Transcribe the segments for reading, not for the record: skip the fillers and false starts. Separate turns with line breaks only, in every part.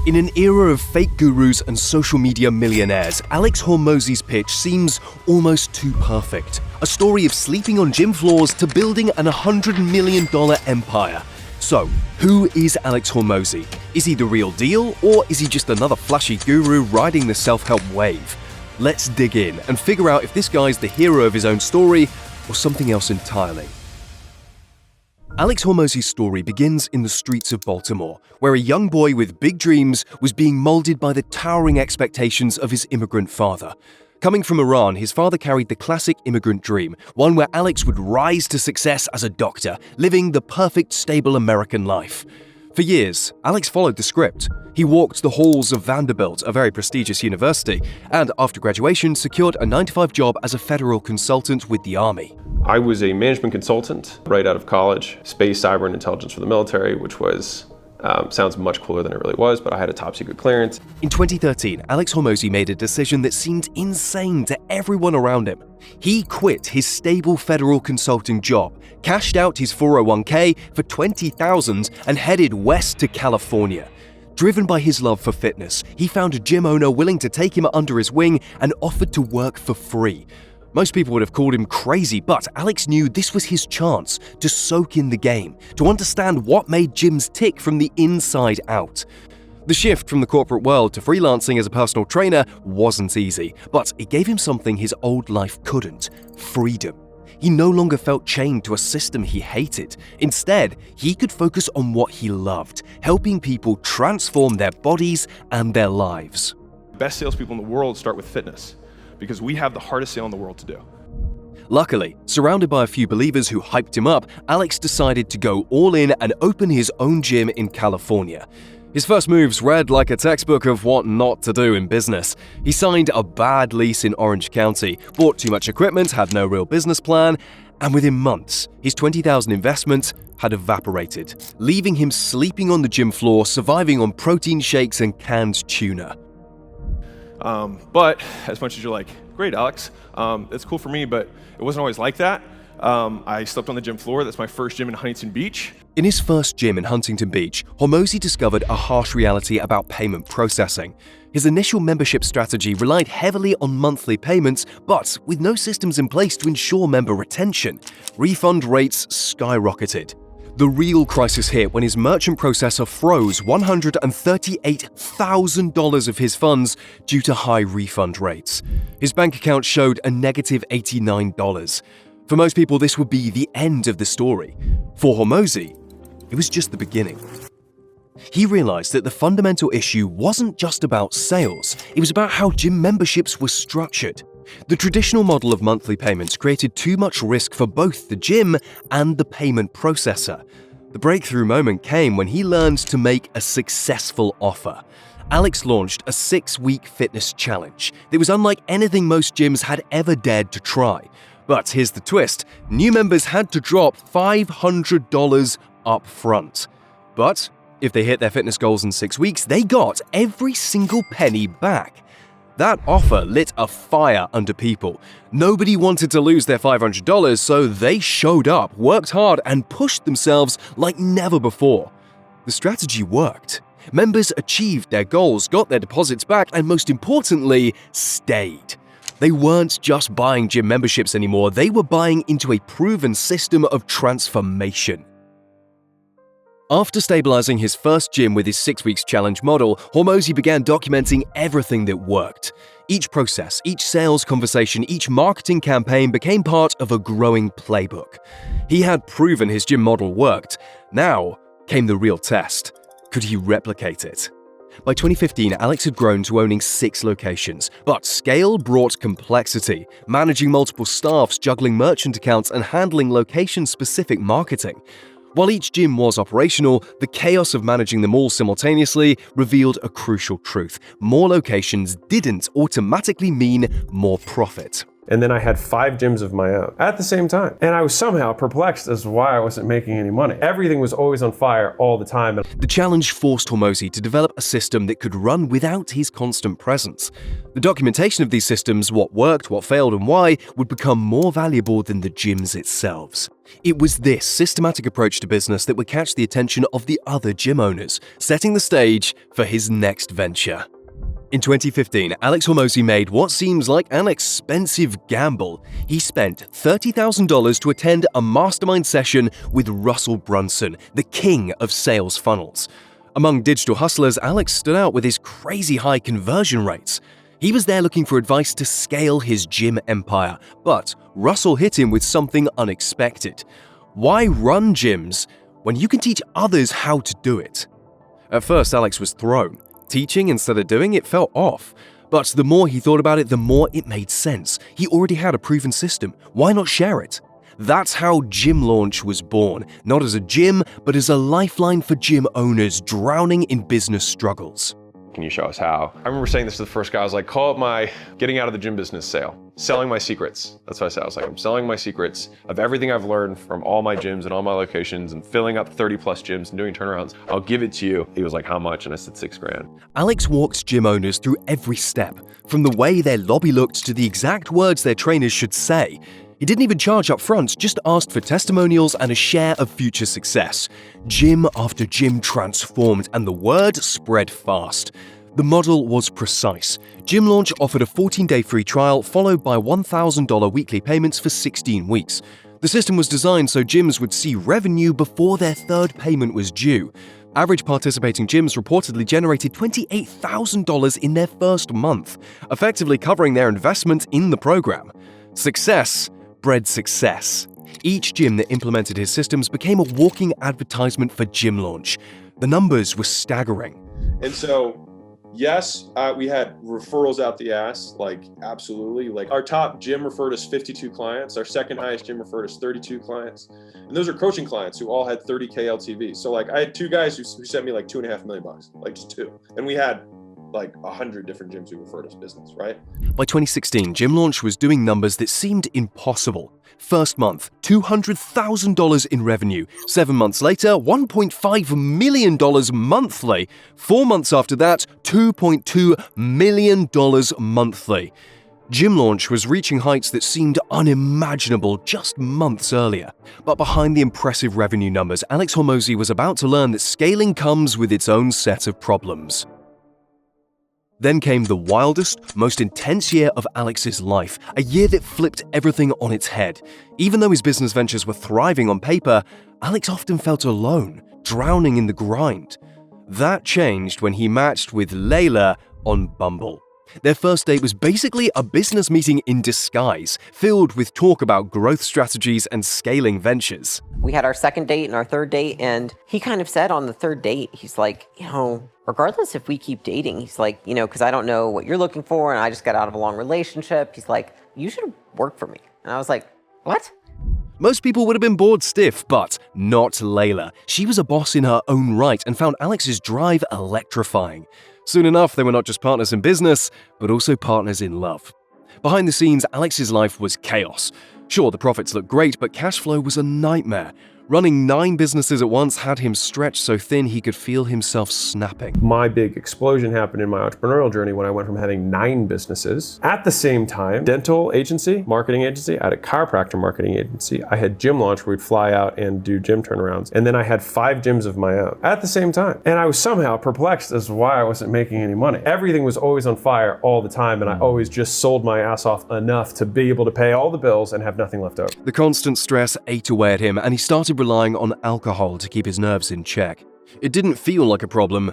In an era of fake gurus and social media millionaires, Alex Hormozi's pitch seems almost too perfect. A story of sleeping on gym floors to building an $100 million empire. So, who is Alex Hormozi? Is he the real deal, or is he just another flashy guru riding the self-help wave? Let's dig in and figure out if this guy's the hero of his own story or something else entirely. Alex Hormozi's story begins in the streets of Baltimore, where a young boy with big dreams was being molded by the towering expectations of his immigrant father. Coming from Iran, his father carried the classic immigrant dream, one where Alex would rise to success as a doctor, living the perfect, stable American life. For years, Alex followed the script. He walked the halls of Vanderbilt, a very prestigious university, and after graduation secured a 9-to-5 job as a federal consultant with the Army.
I was a management consultant right out of college, space, cyber, and intelligence for the military, which was sounds much cooler than it really was, but I had a top secret clearance.
In 2013, Alex Hormozi made a decision that seemed insane to everyone around him. He quit his stable federal consulting job, cashed out his 401k for $20,000 and headed west to California. Driven by his love for fitness, he found a gym owner willing to take him under his wing and offered to work for free. Most people would have called him crazy, but Alex knew this was his chance to soak in the game, to understand what made gyms tick from the inside out. The shift from the corporate world to freelancing as a personal trainer wasn't easy, but it gave him something his old life couldn't: freedom. He no longer felt chained to a system he hated. Instead, he could focus on what he loved, helping people transform their bodies and their lives.
The best salespeople in the world start with fitness, because we have the hardest sale in the world to do.
Luckily, surrounded by a few believers who hyped him up, Alex decided to go all in and open his own gym in California. His first moves read like a textbook of what not to do in business. He signed a bad lease in Orange County, bought too much equipment, had no real business plan, and within months, his $20,000 investment had evaporated, leaving him sleeping on the gym floor, surviving on protein shakes and canned tuna.
But as much as you're like, great, Alex, that's cool for me, but it wasn't always like that. I slept on the gym floor. That's my first gym in Huntington Beach.
In his first gym in Huntington Beach, Hormozi discovered a harsh reality about payment processing. His initial membership strategy relied heavily on monthly payments, but with no systems in place to ensure member retention, refund rates skyrocketed. The real crisis hit when his merchant processor froze $138,000 of his funds due to high refund rates. His bank account showed a negative $89. For most people, this would be the end of the story. For Hormozi, it was just the beginning. He realized that the fundamental issue wasn't just about sales, it was about how gym memberships were structured. The traditional model of monthly payments created too much risk for both the gym and the payment processor. The breakthrough moment came when he learned to make a successful offer. Alex launched a 6-week fitness challenge that was unlike anything most gyms had ever dared to try. But here's the twist: new members had to drop $500 up front. But if they hit their fitness goals in 6 weeks, they got every single penny back. That offer lit a fire under people. Nobody wanted to lose their $500, so they showed up, worked hard, and pushed themselves like never before. The strategy worked. Members achieved their goals, got their deposits back, and most importantly, stayed. They weren't just buying gym memberships anymore, they were buying into a proven system of transformation. After stabilizing his first gym with his 6 weeks challenge model, Hormozi began documenting everything that worked. Each process, each sales conversation, each marketing campaign became part of a growing playbook. He had proven his gym model worked. Now came the real test. Could he replicate it? By 2015, Alex had grown to owning 6 locations, but scale brought complexity, managing multiple staffs, juggling merchant accounts, and handling location-specific marketing. While each gym was operational, the chaos of managing them all simultaneously revealed a crucial truth: more locations didn't automatically mean more profit.
and then I had 5 gyms of my own at the same time. And I was somehow perplexed as to why I wasn't making any money. Everything was always on fire all the time.
The challenge forced Hormozi to develop a system that could run without his constant presence. The documentation of these systems, what worked, what failed, and why, would become more valuable than the gyms themselves. It was this systematic approach to business that would catch the attention of the other gym owners, setting the stage for his next venture. In 2015, Alex Hormozi made what seems like an expensive gamble. He spent $30,000 to attend a mastermind session with Russell Brunson, the king of sales funnels. Among digital hustlers, Alex stood out with his crazy high conversion rates. He was there looking for advice to scale his gym empire, but Russell hit him with something unexpected. Why run gyms when you can teach others how to do it? At first, Alex was thrown. Teaching instead of doing it felt off. But the more he thought about it, the more it made sense. He already had a proven system. Why not share it? That's how Gym Launch was born, not as a gym, but as a lifeline for gym owners drowning in business struggles.
Can you show us how? I remember saying this to the first guy. I was like, call it my getting out of the gym business sale. Selling my secrets. That's what I said. I was like, I'm selling my secrets of everything I've learned from all my gyms and all my locations and filling up 30 plus gyms and doing turnarounds. I'll give it to you. He was like, how much? And I said, $6,000.
Alex walked gym owners through every step, from the way their lobby looked to the exact words their trainers should say. He didn't even charge up front, just asked for testimonials and a share of future success. Gym after gym transformed, and the word spread fast. The model was precise. Gym Launch offered a 14-day free trial followed by $1,000 weekly payments for 16 weeks. The system was designed so gyms would see revenue before their third payment was due. Average participating gyms reportedly generated $28,000 in their first month, effectively covering their investment in the program. Success bred success. Each gym that implemented his systems became a walking advertisement for Gym Launch. The numbers were staggering.
And so, yes, we had referrals out the ass, like absolutely. Like our top gym referred us 52 clients. Our second highest gym referred us 32 clients. And those are coaching clients who all had 30K LTV. So like I had 2 guys who sent me like $2.5 million, like just 2. And we had like 100 different gyms who referred us business, right?
By 2016, Gym Launch was doing numbers that seemed impossible. First month, $200,000 in revenue. 7 months later, $1.5 million monthly. 4 months after that, $2.2 million monthly. Gym Launch was reaching heights that seemed unimaginable just months earlier. But behind the impressive revenue numbers, Alex Hormozi was about to learn that scaling comes with its own set of problems. Then came the wildest, most intense year of Alex's life, a year that flipped everything on its head. Even though his business ventures were thriving on paper, Alex often felt alone, drowning in the grind. That changed when he matched with Layla on Bumble. Their first date was basically a business meeting in disguise, filled with talk about growth strategies and scaling ventures.
We had our second date and our third date, and he kind of said on the third date, he's like, regardless if we keep dating, he's like, because I don't know what you're looking for, and I just got out of a long relationship. He's like, you should work for me. And I was like, what?
Most people would have been bored stiff, but not Layla. She was a boss in her own right and found Alex's drive electrifying. Soon enough, they were not just partners in business, but also partners in love. Behind the scenes, Alex's life was chaos. Sure, the profits looked great, but cash flow was a nightmare. Running 9 businesses at once had him stretched so thin he could feel himself snapping.
My big explosion happened in my entrepreneurial journey when I went from having 9 businesses. At the same time, dental agency, marketing agency, I had a chiropractor marketing agency. I had Gym Launch where we'd fly out and do gym turnarounds. And then I had 5 gyms of my own at the same time. And I was somehow perplexed as to why I wasn't making any money. Everything was always on fire all the time, and I always just sold my ass off enough to be able to pay all the bills and have nothing left over.
The constant stress ate away at him, and he started relying on alcohol to keep his nerves in check. It didn't feel like a problem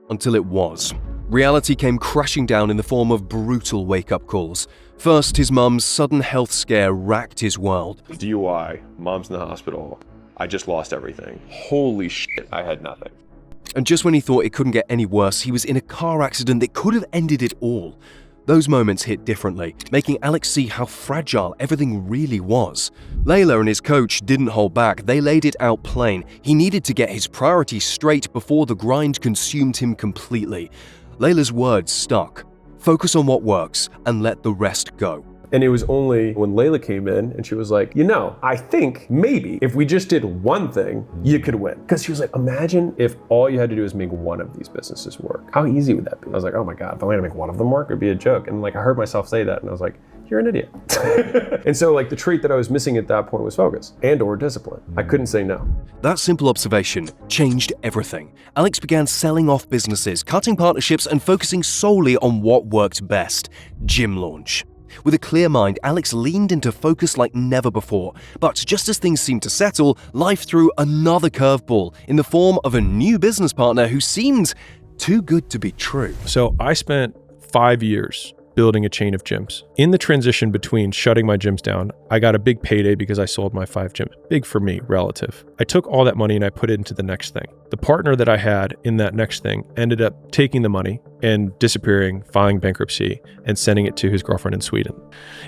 until it was. Reality came crashing down in the form of brutal wake-up calls. First, his mum's sudden health scare racked his world.
DUI, mom's in the hospital. I just lost everything. Holy shit, I had nothing.
And just when he thought it couldn't get any worse, he was in a car accident that could have ended it all. Those moments hit differently, making Alex see how fragile everything really was. Layla and his coach didn't hold back, they laid it out plain. He needed to get his priorities straight before the grind consumed him completely. Layla's words stuck. Focus on what works and let the rest go.
And it was only when Layla came in and she was like, I think maybe if we just did one thing, you could win. Because she was like, imagine if all you had to do is make one of these businesses work. How easy would that be? I was like, oh my God, if I only had to make one of them work, it'd be a joke. And like, I heard myself say that and I was like, you're an idiot. And so like the trait that I was missing at that point was focus and/or discipline. I couldn't say no.
That simple observation changed everything. Alex began selling off businesses, cutting partnerships, and focusing solely on what worked best: gym launch. With a clear mind, Alex leaned into focus like never before. But just as things seemed to settle, life threw another curveball in the form of a new business partner who seemed too good to be true.
So I spent 5 years building a chain of gyms. In the transition between shutting my gyms down, I got a big payday because I sold my 5 gyms. Big for me, relative. I took all that money and I put it into the next thing. The partner that I had in that next thing ended up taking the money and disappearing, filing bankruptcy, and sending it to his girlfriend in Sweden.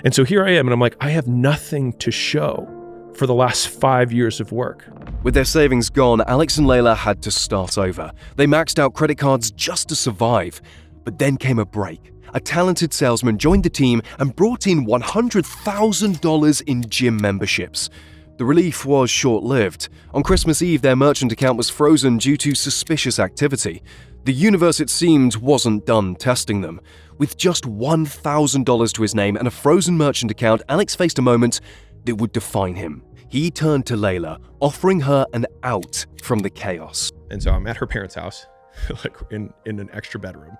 And so here I am, and I'm like, I have nothing to show for the last 5 years of work.
With their savings gone, Alex and Layla had to start over. They maxed out credit cards just to survive. But then came a break. A talented salesman joined the team and brought in $100,000 in gym memberships. The relief was short-lived. On Christmas Eve, their merchant account was frozen due to suspicious activity. The universe, it seemed, wasn't done testing them. With just $1,000 to his name and a frozen merchant account, Alex faced a moment that would define him. He turned to Layla, offering her an out from the chaos.
And so I'm at her parents' house, like in an extra bedroom,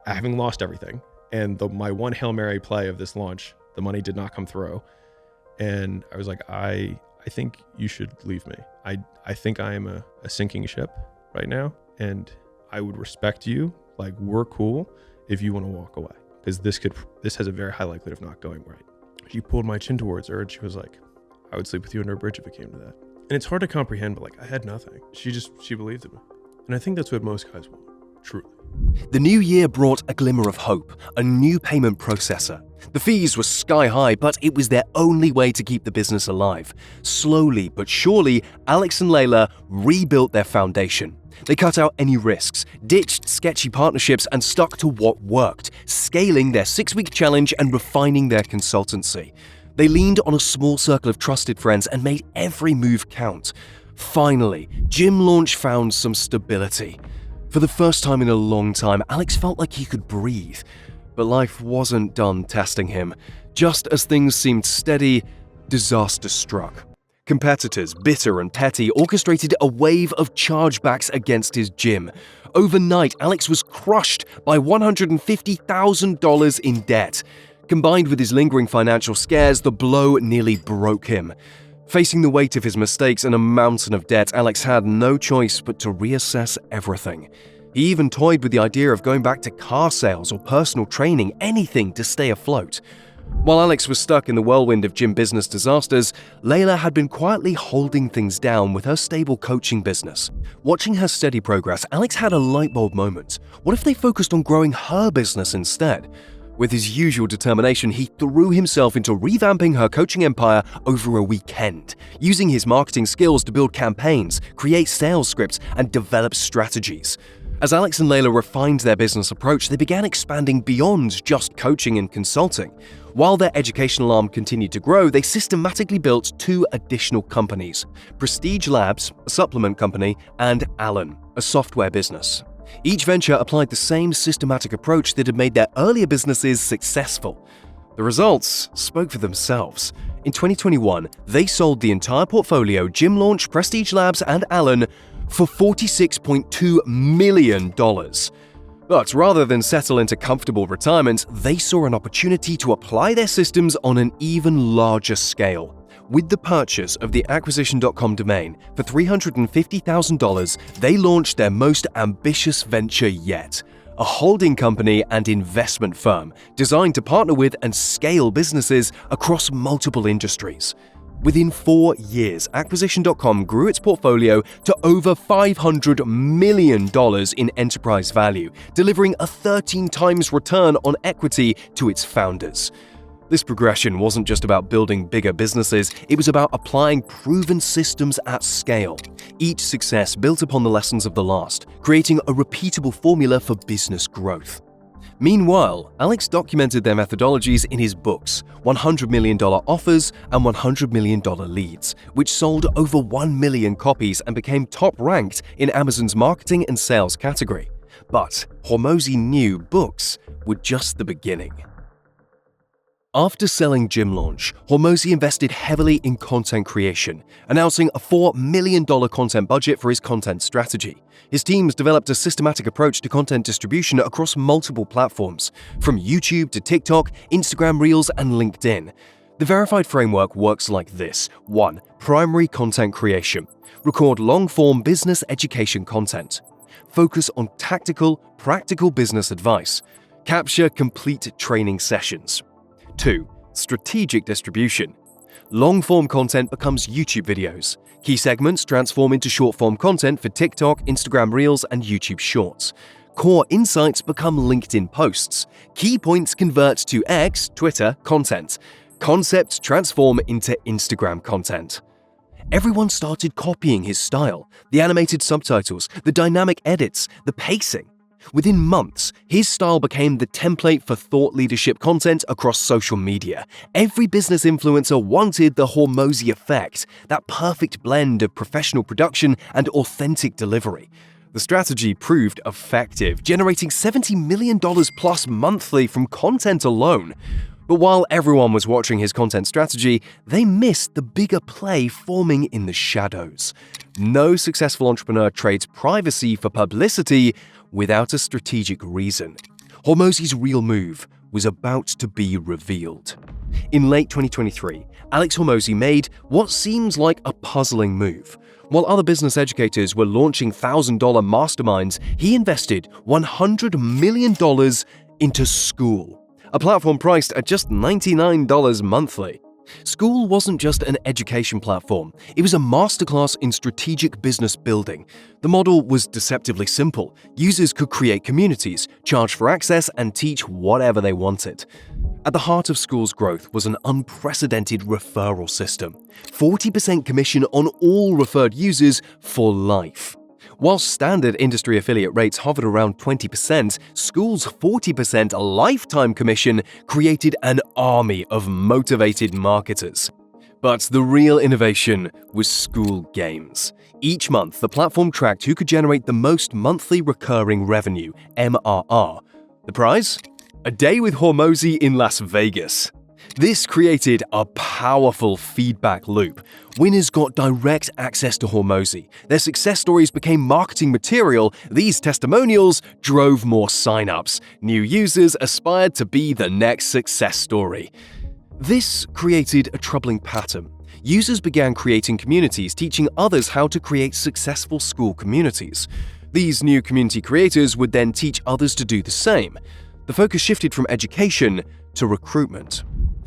having lost everything. And my one Hail Mary play of this launch, the money did not come through. And I was like, I think you should leave me. I think I am a sinking ship right now. And I would respect you. Like, we're cool if you want to walk away. Because this has a very high likelihood of not going right. She pulled my chin towards her and she was like, I would sleep with you under a bridge if it came to that. And it's hard to comprehend, but like, I had nothing. She believed in me. And I think that's what most guys want, truly.
The new year brought a glimmer of hope, a new payment processor. The fees were sky high, but it was their only way to keep the business alive. Slowly but surely, Alex and Layla rebuilt their foundation. They cut out any risks, ditched sketchy partnerships, and stuck to what worked, scaling their 6-week challenge and refining their consultancy. They leaned on a small circle of trusted friends and made every move count. Finally, gym launch found some stability. For the first time in a long time, Alex felt like he could breathe. But life wasn't done testing him. Just as things seemed steady, disaster struck. Competitors, bitter and petty, orchestrated a wave of chargebacks against his gym. Overnight, Alex was crushed by $150,000 in debt. Combined with his lingering financial scares, the blow nearly broke him. Facing the weight of his mistakes and a mountain of debt, Alex had no choice but to reassess everything. He even toyed with the idea of going back to car sales or personal training, anything to stay afloat. While Alex was stuck in the whirlwind of gym business disasters, Layla had been quietly holding things down with her stable coaching business. Watching her steady progress, Alex had a lightbulb moment. What if they focused on growing her business instead? With his usual determination, he threw himself into revamping her coaching empire over a weekend, using his marketing skills to build campaigns, create sales scripts, and develop strategies. As Alex and Layla refined their business approach, they began expanding beyond just coaching and consulting. While their educational arm continued to grow, they systematically built 2 additional companies: Prestige Labs, a supplement company, and Allen, a software business. Each venture applied the same systematic approach that had made their earlier businesses successful. The results spoke for themselves. In 2021, they sold the entire portfolio, Gym Launch, Prestige Labs, and Allen, for $46.2 million. But rather than settle into comfortable retirement, they saw an opportunity to apply their systems on an even larger scale. With the purchase of the acquisition.com domain for $350,000, they launched their most ambitious venture yet, a holding company and investment firm designed to partner with and scale businesses across multiple industries. Within 4 years, acquisition.com grew its portfolio to over $500 million in enterprise value, delivering a 13 times return on equity to its founders. This progression wasn't just about building bigger businesses, it was about applying proven systems at scale. Each success built upon the lessons of the last, creating a repeatable formula for business growth. Meanwhile, Alex documented their methodologies in his books, $100 million Offers and $100 million Leads, which sold over 1 million copies and became top-ranked in Amazon's marketing and sales category. But Hormozi knew books were just the beginning. After selling Gym Launch, Hormozi invested heavily in content creation, announcing a $4 million content budget for his content strategy. His teams developed a systematic approach to content distribution across multiple platforms, from YouTube to TikTok, Instagram Reels, and LinkedIn. The verified framework works like this. 1. Primary content creation. Record long-form business education content. Focus on tactical, practical business advice. Capture complete training sessions. 2. Strategic distribution. Long-form content becomes YouTube videos. Key segments transform into short-form content for TikTok, Instagram Reels, and YouTube Shorts. Core insights become LinkedIn posts. Key points convert to X, Twitter, content. Concepts transform into Instagram content. Everyone started copying his style, the animated subtitles, the dynamic edits, the pacing. Within months, his style became the template for thought leadership content across social media. Every business influencer wanted the Hormozi effect, that perfect blend of professional production and authentic delivery. The strategy proved effective, generating $70 million plus monthly from content alone. But while everyone was watching his content strategy, they missed the bigger play forming in the shadows. No successful entrepreneur trades privacy for publicity without a strategic reason. Hormozi's real move was about to be revealed. In late 2023, Alex Hormozi made what seems like a puzzling move. While other business educators were launching $1,000 masterminds, he invested $100 million into SKOOL, a platform priced at just $99 monthly. SKOOL wasn't just an education platform, it was a masterclass in strategic business building. The model was deceptively simple. Users could create communities, charge for access, and teach whatever they wanted. At the heart of SKOOL's growth was an unprecedented referral system. 40% commission on all referred users for life. While standard industry affiliate rates hovered around 20%, SKOOL's 40% lifetime commission created an army of motivated marketers. But the real innovation was SKOOL Games. Each month, the platform tracked who could generate the most monthly recurring revenue, MRR. The prize? A day with Hormozi in Las Vegas. This created a powerful feedback loop. Winners got direct access to Hormozi. Their success stories became marketing material. These testimonials drove more signups. New users aspired to be the next success story. This created a troubling pattern. Users began creating communities, teaching others how to create successful SKOOL communities. These new community creators would then teach others to do the same. The focus shifted from education to recruitment.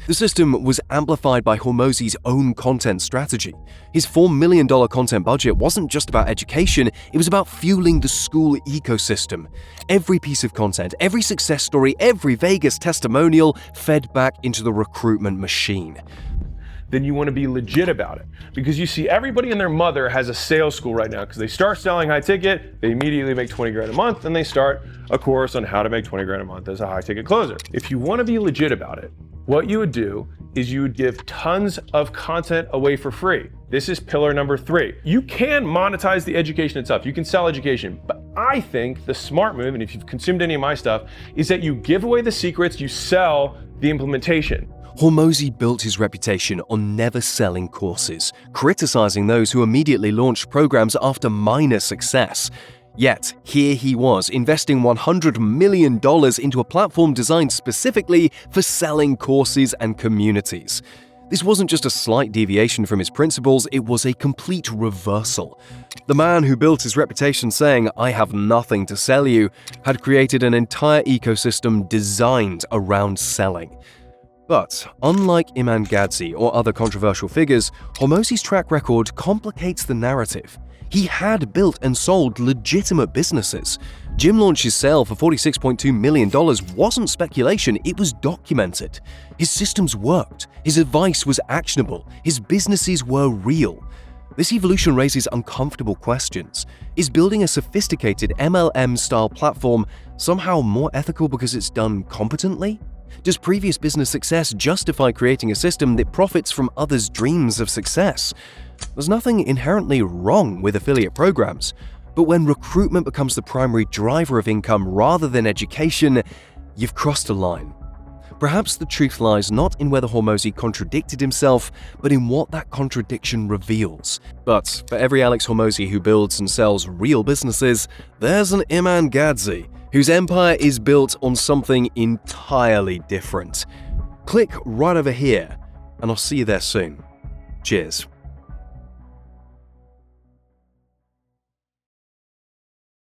The system was amplified by Hormozi's own content strategy. His $4 million content budget wasn't just about education, it was about fueling the SKOOL ecosystem. Every piece of content, every success story, every Vegas testimonial fed back into the recruitment machine.
Then you want to be legit about it. Because you see, everybody and their mother has a sales school right now because they start selling high ticket, they immediately make 20 grand a month, and they start a course on how to make 20 grand a month as a high ticket closer. If you want to be legit about it, what you would do is you would give tons of content away for free. This is pillar number 3. You can monetize the education itself. You can sell education, but I think the smart move, and if you've consumed any of my stuff, is that you give away the secrets, you sell the implementation.
Hormozi built his reputation on never selling courses, criticizing those who immediately launched programs after minor success. Yet, here he was, investing $100 million into a platform designed specifically for selling courses and communities. This wasn't just a slight deviation from his principles, it was a complete reversal. The man who built his reputation saying, "I have nothing to sell you," had created an entire ecosystem designed around selling. But, unlike Iman Gadzi or other controversial figures, Hormozi's track record complicates the narrative. He had built and sold legitimate businesses. Gym Launch's sale for $46.2 million wasn't speculation, it was documented. His systems worked, his advice was actionable, his businesses were real. This evolution raises uncomfortable questions. Is building a sophisticated MLM-style platform somehow more ethical because it's done competently? Does previous business success justify creating a system that profits from others' dreams of success? There's nothing inherently wrong with affiliate programs, but when recruitment becomes the primary driver of income rather than education, you've crossed a line. Perhaps the truth lies not in whether Hormozi contradicted himself, but in what that contradiction reveals. But for every Alex Hormozi who builds and sells real businesses, there's an Iman Gadzi whose empire is built on something entirely different. Click right over here, and I'll see you there soon. Cheers.